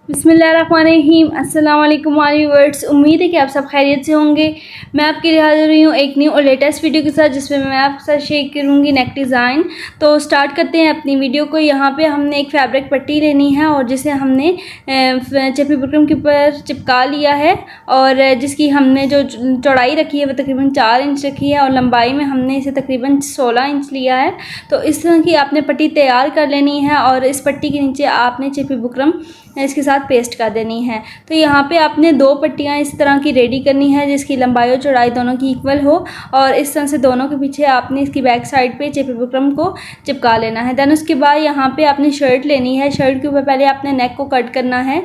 बिस्मिल्लाहिर्रहमानिर्रहीम। अस्सलाम वालेकुम व्यूअर्स, उम्मीद है कि आप सब खैरियत से होंगे। मैं आपके लिए हाजिर हुई हूँ एक न्यू और लेटेस्ट वीडियो के साथ, जिसमें मैं आपके साथ शेयर करूँगी नेक डिज़ाइन। तो स्टार्ट करते हैं अपनी वीडियो को। यहाँ पे हमने एक फैब्रिक पट्टी लेनी है और जिसे हमने चेपी बुकरम के ऊपर चिपका लिया है, और जिसकी हमने जो चौड़ाई रखी है वो तकरीबन 4 इंच रखी है और लंबाई में हमने इसे तकरीबन 16 इंच लिया है। तो इस तरह की आपने पट्टी तैयार कर लेनी है और इस पट्टी के नीचे आपने चेपी बुकरम इसके साथ पेस्ट कर देनी है। तो यहाँ पे आपने 2 पट्टियाँ इस तरह की रेडी करनी है जिसकी लंबाई और चौड़ाई दोनों की इक्वल हो, और इस तरह से दोनों के पीछे आपने इसकी बैक साइड पे चेपी बुकरम को चिपका लेना है। देन उसके बाद यहाँ पे आपने शर्ट लेनी है। शर्ट के ऊपर पहले आपने नेक को कट करना है।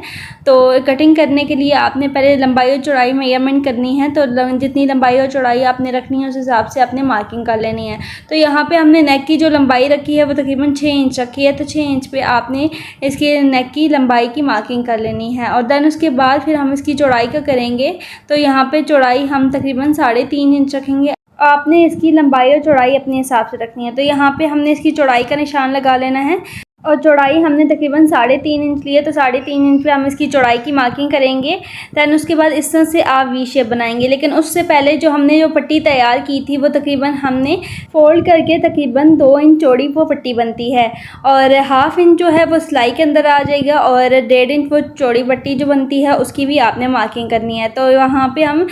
तो कटिंग करने के लिए आपने पहले लंबाई और चौड़ाई मेजरमेंट करनी है। तो जितनी लंबाई और चौड़ाई आपने रखनी है उस हिसाब से आपने मार्किंग कर लेनी है। तो यहाँ पे हमने नेक की जो लंबाई रखी है वो तकरीबन 6 इंच रखी है। तो 6 इंच पे आपने इसके नेक की लंबाई की मार्किंग कर लेनी है, और देन उसके बाद फिर हम इसकी चौड़ाई का करेंगे। तो यहाँ पे चौड़ाई हम तकरीबन 3.5 इंच रखेंगे। आपने इसकी लंबाई और चौड़ाई अपने हिसाब से रखनी है। तो यहाँ पे हमने इसकी चौड़ाई का निशान लगा लेना है, और चौड़ाई हमने तकरीबन 3.5 इंच ली है। तो 3.5 इंच पे हम इसकी चौड़ाई की मार्किंग करेंगे। दैन उसके बाद इस तरह से आप वी शेप बनाएंगे। लेकिन उससे पहले जो हमने जो पट्टी तैयार की थी वो तकरीबन हमने फोल्ड करके तकरीबन 2 इंच चौड़ी वो पट्टी बनती है, और 1/2 इंच जो है वो सिलाई के अंदर आ जाएगा, और 1.5 इंच वो चौड़ी पट्टी जो बनती है उसकी भी आपने मार्किंग करनी है। तो यहाँ पे हम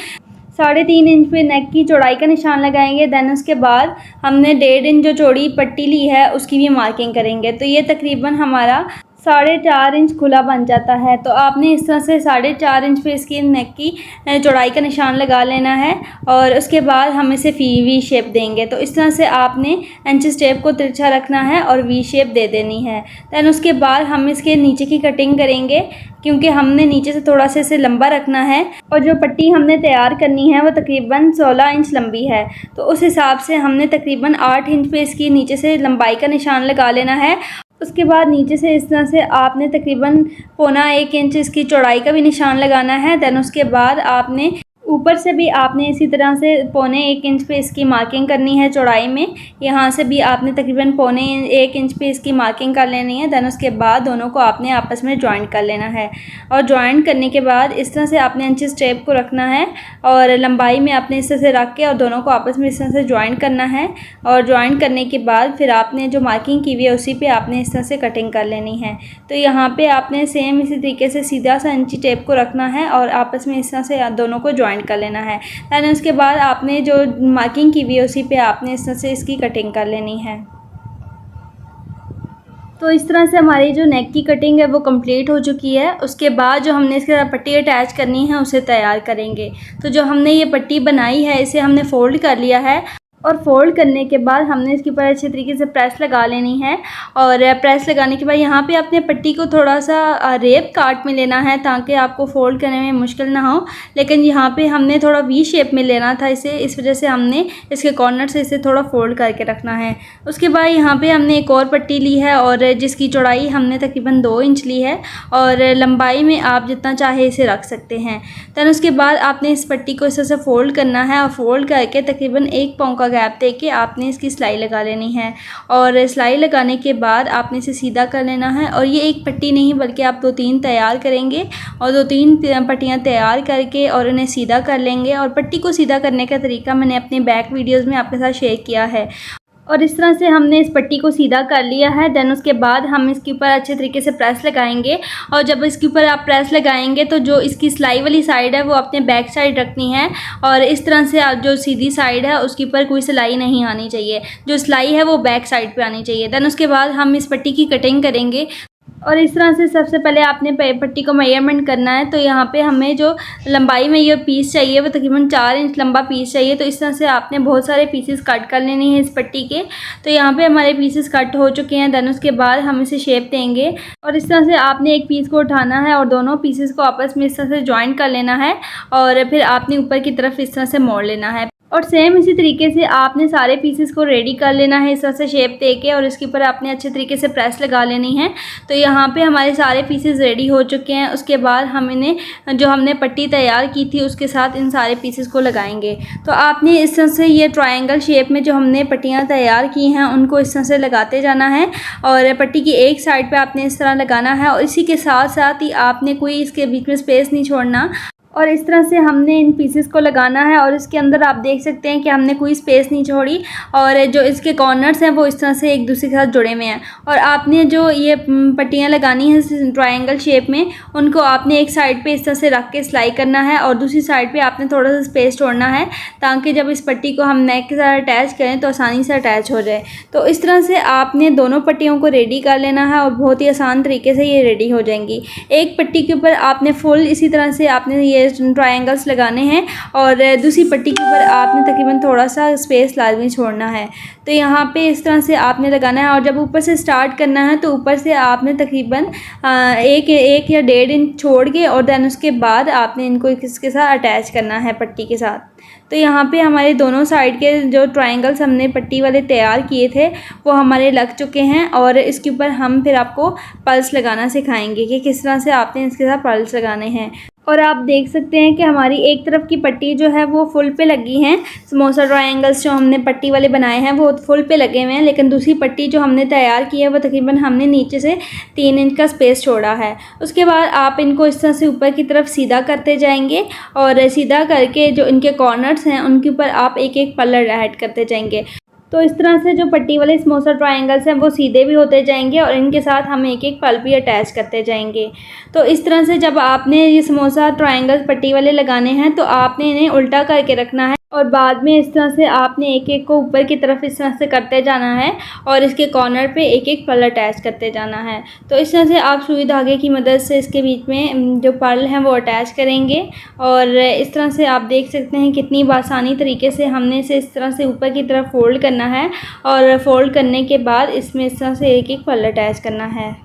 3.5 इंच पे नेक की चौड़ाई का निशान लगाएंगे। देन उसके बाद हमने 1.5 इंच जो चौड़ी पट्टी ली है उसकी भी मार्किंग करेंगे। तो ये तकरीबन हमारा 4.5 इंच खुला बन जाता है। तो आपने इस तरह से 4.5 इंच पे इसकी नेक की चौड़ाई का निशान लगा लेना है, और उसके बाद हम इसे वी शेप देंगे। तो इस तरह से आपने इंच टेप को तिरछा रखना है और वी शेप दे देनी है। दैन उसके बाद हम इसके नीचे की कटिंग करेंगे, क्योंकि हमने नीचे से थोड़ा सा इसे लंबा रखना है, और जो पट्टी हमने तैयार करनी है वो तकरीबन 16 इंच लंबी है। तो उस हिसाब से हमने तकरीबन 8 इंच पे इसकी नीचे से लंबाई का निशान लगा लेना है। उसके बाद नीचे से इस तरह से आपने तकरीबन 0.25 इंच इसकी चौड़ाई का भी निशान लगाना है। दैन उसके बाद आपने ऊपर से भी आपने इसी तरह से 0.25 इंच पे इसकी मार्किंग करनी है चौड़ाई में। यहाँ से भी आपने तकरीबन 0.25 इंच पे इसकी मार्किंग कर लेनी है। दैन उसके बाद दोनों को आपने आपस में जॉइंट कर लेना है, और जॉइंट करने के बाद इस तरह से आपने इंच टेप को रखना है, और लंबाई में आपने इस तरह से रख के और दोनों को आपस में इस तरह से जॉइंट करना है। और जॉइंट करने के बाद फिर आपने जो मार्किंग की हुई है उसी पर आपने इस तरह से कटिंग कर लेनी है। तो यहाँ पर आपने सेम इसी तरीके से सीधा सा इंची टेप को रखना है और आपस में इस तरह से दोनों को जॉइंट कर लेना है। दैन उसके बाद आपने जो मार्किंग की हुई है उसी पे आपने इस तरह से इसकी कटिंग कर लेनी है। तो इस तरह से हमारी जो नेक की कटिंग है वो कंप्लीट हो चुकी है। उसके बाद जो हमने इसके साथ पट्टी अटैच करनी है उसे तैयार करेंगे। तो जो हमने ये पट्टी बनाई है इसे हमने फोल्ड कर लिया है, और फोल्ड करने के बाद हमने इसके ऊपर अच्छे तरीके से प्रेस लगा लेनी है। और प्रेस लगाने के बाद यहाँ पे आपने पट्टी को थोड़ा सा रेप काट में लेना है ताकि आपको फोल्ड करने में मुश्किल ना हो। लेकिन यहाँ पे हमने थोड़ा वी शेप में लेना था इसे, इस वजह से हमने इसके कॉर्नर से इसे थोड़ा फोल्ड करके रखना है। उसके बाद यहाँ पे हमने एक और पट्टी ली है, और जिसकी चौड़ाई हमने तकरीबन 2 इंच ली है, और लंबाई में आप जितना चाहे इसे रख सकते हैं। दैन उसके बाद आपने इस पट्टी को इस तरह से फोल्ड करना है, और फोल्ड करके तकरीबन 1 पाँव का गैप दे के आपने इसकी सिलाई लगा लेनी है। और सिलाई लगाने के बाद आपने इसे सीधा कर लेना है, और ये एक पट्टी नहीं बल्कि आप 2-3 तैयार करेंगे, और 2-3 पट्टियाँ तैयार करके और उन्हें सीधा कर लेंगे। और पट्टी को सीधा करने का तरीका मैंने अपने बैक वीडियोस में आपके साथ शेयर किया है। और इस तरह से हमने इस पट्टी को सीधा कर लिया है। देन उसके बाद हम इसके ऊपर अच्छे तरीके से प्रेस लगाएंगे, और जब इसके ऊपर आप प्रेस लगाएंगे तो जो इसकी सिलाई वाली साइड है वो अपने बैक साइड रखनी है, और इस तरह से आप जो सीधी साइड है उसके ऊपर कोई सिलाई नहीं आनी चाहिए, जो सिलाई है वो बैक साइड पे आनी चाहिए। देन उसके बाद हम इस पट्टी की कटिंग करेंगे, और इस तरह से सबसे पहले आपने पट्टी को मेजरमेंट करना है। तो यहाँ पे हमें जो लंबाई में ये पीस चाहिए वो तकरीबन 4 इंच लंबा पीस चाहिए। तो इस तरह से आपने बहुत सारे पीसेस कट कर लेने हैं इस पट्टी के। तो यहाँ पे हमारे पीसेस कट हो चुके हैं। देन उसके बाद हम इसे शेप देंगे, और इस तरह से आपने एक पीस को उठाना है और दोनों पीसेस को आपस में इस तरह से जॉइंट कर लेना है, और फिर आपने ऊपर की तरफ इस तरह से मोड़ लेना है। और सेम इसी तरीके से आपने सारे पीसेस को रेडी कर लेना है इस तरह से शेप दे के, और इसके ऊपर आपने अच्छे तरीके से प्रेस लगा लेनी है। तो यहाँ पे हमारे सारे पीसेस रेडी हो चुके हैं। उसके बाद हम इन्हें जो हमने पट्टी तैयार की थी उसके साथ इन सारे पीसेस को लगाएंगे। तो आपने इस तरह से ये ट्रायंगल शेप में जो हमने पट्टियाँ तैयार की हैं उनको इस तरह से लगाते जाना है, और पट्टी की एक साइड पर आपने इस तरह लगाना है, और इसी के साथ साथ ही आपने कोई इसके बीच में स्पेस नहीं छोड़ना, और इस तरह से हमने इन पीसेस को लगाना है। और इसके अंदर आप देख सकते हैं कि हमने कोई स्पेस नहीं छोड़ी, और जो इसके कॉर्नर्स हैं वो इस तरह से एक दूसरे के साथ जुड़े हुए हैं। और आपने जो ये पट्टियाँ लगानी हैं ट्रायंगल शेप में, उनको आपने एक साइड पे इस तरह से रख के सिलाई करना है, और दूसरी साइड पे आपने थोड़ा सा स्पेस छोड़ना है ताकि जब इस पट्टी को हम नेक के साथ अटैच करें तो आसानी से अटैच हो जाए। तो इस तरह से आपने दोनों पट्टियों को रेडी कर लेना है, और बहुत ही आसान तरीके से ये रेडी हो जाएंगी। एक पट्टी के ऊपर आपने फुल इसी तरह से आपने ये ट्रायंगल्स लगाने हैं, और दूसरी पट्टी के ऊपर आपने तकरीबन थोड़ा सा स्पेस लाजमी छोड़ना है। तो यहाँ पे इस तरह से आपने लगाना है, और जब ऊपर से स्टार्ट करना है तो ऊपर से आपने तकरीबन एक या 1.5 इंच छोड़ के, और देन उसके बाद आपने इनको इसके साथ अटैच करना है पट्टी के साथ। तो यहाँ पे हमारे दोनों साइड के जो ट्रायंगल्स हमने पट्टी वाले तैयार किए थे वो हमारे लग चुके हैं, और इसके ऊपर हम फिर आपको पल्स लगाना सिखाएंगे कि किस तरह से आपने इसके साथ पल्स लगाने हैं। और आप देख सकते हैं कि हमारी एक तरफ की पट्टी जो है वो फुल पे लगी हैं। समोसा ट्रायंगल्स जो हमने पट्टी वाले बनाए हैं वो फुल पे लगे हुए हैं, लेकिन दूसरी पट्टी जो हमने तैयार की है वो तकरीबन हमने नीचे से 3 इंच का स्पेस छोड़ा है। उसके बाद आप इनको इस तरह से ऊपर की तरफ सीधा करते जाएंगे, और सीधा करके जो इनके कॉर्नर्स हैं उनके ऊपर आप एक एक पल्ला ऐड करते जाएंगे। तो इस तरह से जो पट्टी वाले समोसा ट्रायंगल्स हैं वो सीधे भी होते जाएंगे, और इनके साथ हम एक एक पल भी अटैच करते जाएंगे। तो इस तरह से जब आपने ये समोसा ट्रायंगल्स पट्टी वाले लगाने हैं तो आपने इन्हें उल्टा करके रखना है, और बाद में इस तरह से आपने एक एक को ऊपर की तरफ इस तरह से करते जाना है, और इसके कॉर्नर पे एक एक पर्ल अटैच करते जाना है। तो इस तरह से आप सुई धागे की मदद से इसके बीच में जो पर्ल हैं वो अटैच करेंगे, और इस तरह से आप देख सकते हैं कितनी आसानी तरीके से हमने इसे इस तरह से ऊपर की तरफ फोल्ड करना है, और फोल्ड करने के बाद इसमें इस तरह से एक एक पर्ल अटैच करना है।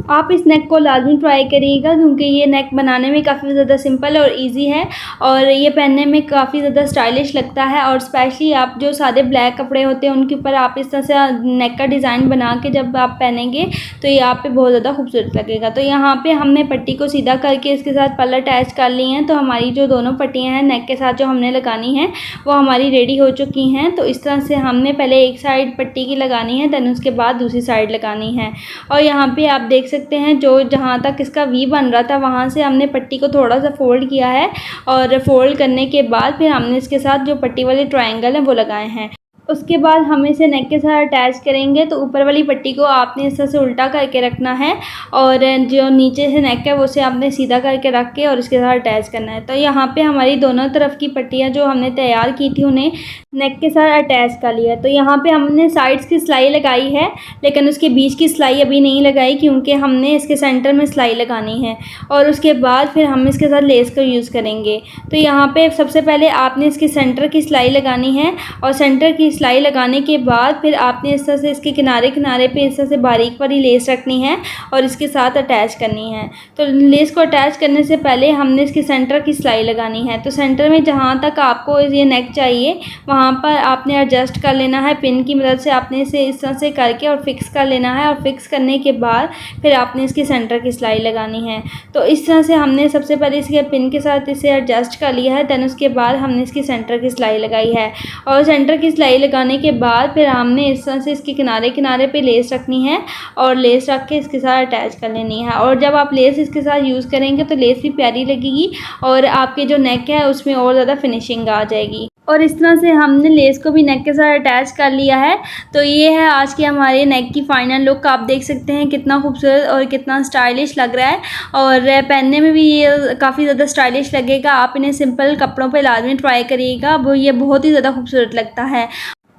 आप इस नेक को लाजमी ट्राई करिएगा, क्योंकि ये नेक बनाने में काफ़ी ज़्यादा सिंपल और इजी है, और ये पहनने में काफ़ी ज़्यादा स्टाइलिश लगता है। और स्पेशली आप जो सादे ब्लैक कपड़े होते हैं उनके ऊपर आप इस तरह से नेक का डिज़ाइन बना के जब आप पहनेंगे तो ये आप पे बहुत ज़्यादा खूबसूरत लगेगा। तो यहाँ पे हमने पट्टी को सीधा करके इसके साथ पल्ला अटैच कर ली हैं। तो हमारी जो दोनों पट्टियाँ हैं नेक के साथ जो हमने लगानी हैं वो हमारी रेडी हो चुकी हैं। तो इस तरह से हमने पहले एक साइड पट्टी की लगानी है, देन उसके बाद दूसरी साइड लगानी है। और यहाँ पे आप देख सकते हैं जो जहाँ तक इसका वी बन रहा था वहाँ से हमने पट्टी को थोड़ा सा फोल्ड किया है, और फोल्ड करने के बाद फिर हमने इसके साथ जो पट्टी वाले ट्रायंगल हैं वो लगाए हैं। उसके बाद हम इसे नेक के साथ अटैच करेंगे। तो ऊपर वाली पट्टी को आपने इस तरह से उल्टा करके रखना है, और जो नीचे से नेक है वो उसे आपने सीधा करके रख के और इसके साथ अटैच करना है। तो यहाँ पे हमारी दोनों तरफ की पट्टियाँ जो हमने तैयार की थी उन्हें नेक के साथ अटैच कर लिया। तो यहाँ पे हमने साइड्स की सिलाई लगाई है, लेकिन उसके बीच की सिलाई अभी नहीं लगाई, क्योंकि हमने इसके सेंटर में सिलाई लगानी है, और उसके बाद फिर हम इसके साथ लेस का यूज़ करेंगे। तो यहाँ पे सबसे पहले आपने इसके सेंटर की सिलाई लगानी है, और सेंटर की सिलाई लगाने के बाद फिर आपने इस तरह से इसके किनारे किनारे पे इस तरह से बारीक वाली लेस रखनी है और इसके साथ अटैच करनी है। तो लेस को अटैच करने से पहले हमने इसके सेंटर की सिलाई लगानी है। तो सेंटर में जहाँ तक आपको ये नेक चाहिए वहाँ पर आपने एडजस्ट कर लेना है, पिन की मदद से आपने इसे इस तरह से करके और फिक्स कर लेना है, और फिक्स करने के बाद फिर आपने इसकी सेंटर की सिलाई लगानी है। तो इस तरह से हमने सबसे पहले इसके पिन के साथ इसे एडजस्ट कर लिया है, देन उसके बाद हमने इसकी सेंटर की सिलाई लगाई है, और सेंटर की सिलाई लगाने के बाद फिर हमने इस तरह से इसके किनारे किनारे पे लेस रखनी है, और लेस रख के इसके साथ अटैच कर लेनी है। और जब आप लेस इसके साथ यूज़ करेंगे तो लेस भी प्यारी लगेगी, और आपके जो नेक है उसमें और ज़्यादा फिनिशिंग आ जाएगी। और इस तरह से हमने लेस को भी नेक के साथ अटैच कर लिया है। तो ये है आज की हमारे नेक की फाइनल लुक। आप देख सकते हैं कितना खूबसूरत और कितना स्टाइलिश लग रहा है, और पहनने में भी ये काफ़ी ज़्यादा स्टाइलिश लगेगा। आप इन्हें सिंपल कपड़ों पे लाजमी ट्राई करिएगा, वो ये बहुत ही ज़्यादा खूबसूरत लगता है।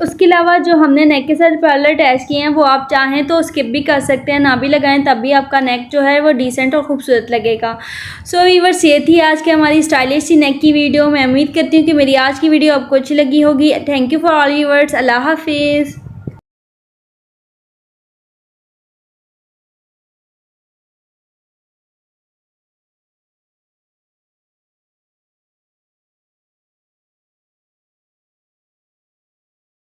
उसके अलावा जो हमने नेक के साथ पर्ल अटैच किए हैं वो आप चाहें तो स्किप भी कर सकते हैं, ना भी लगाएं, तब भी आपका नेक जो है वो डिसेंट और खूबसूरत लगेगा। सो व्यूअर्स, ये थी आज की हमारी स्टाइलिश सी नेक की वीडियो। मैं उम्मीद करती हूँ कि मेरी आज की वीडियो आपको अच्छी लगी होगी। Thank you for all viewers. अल्लाह हाफिज़।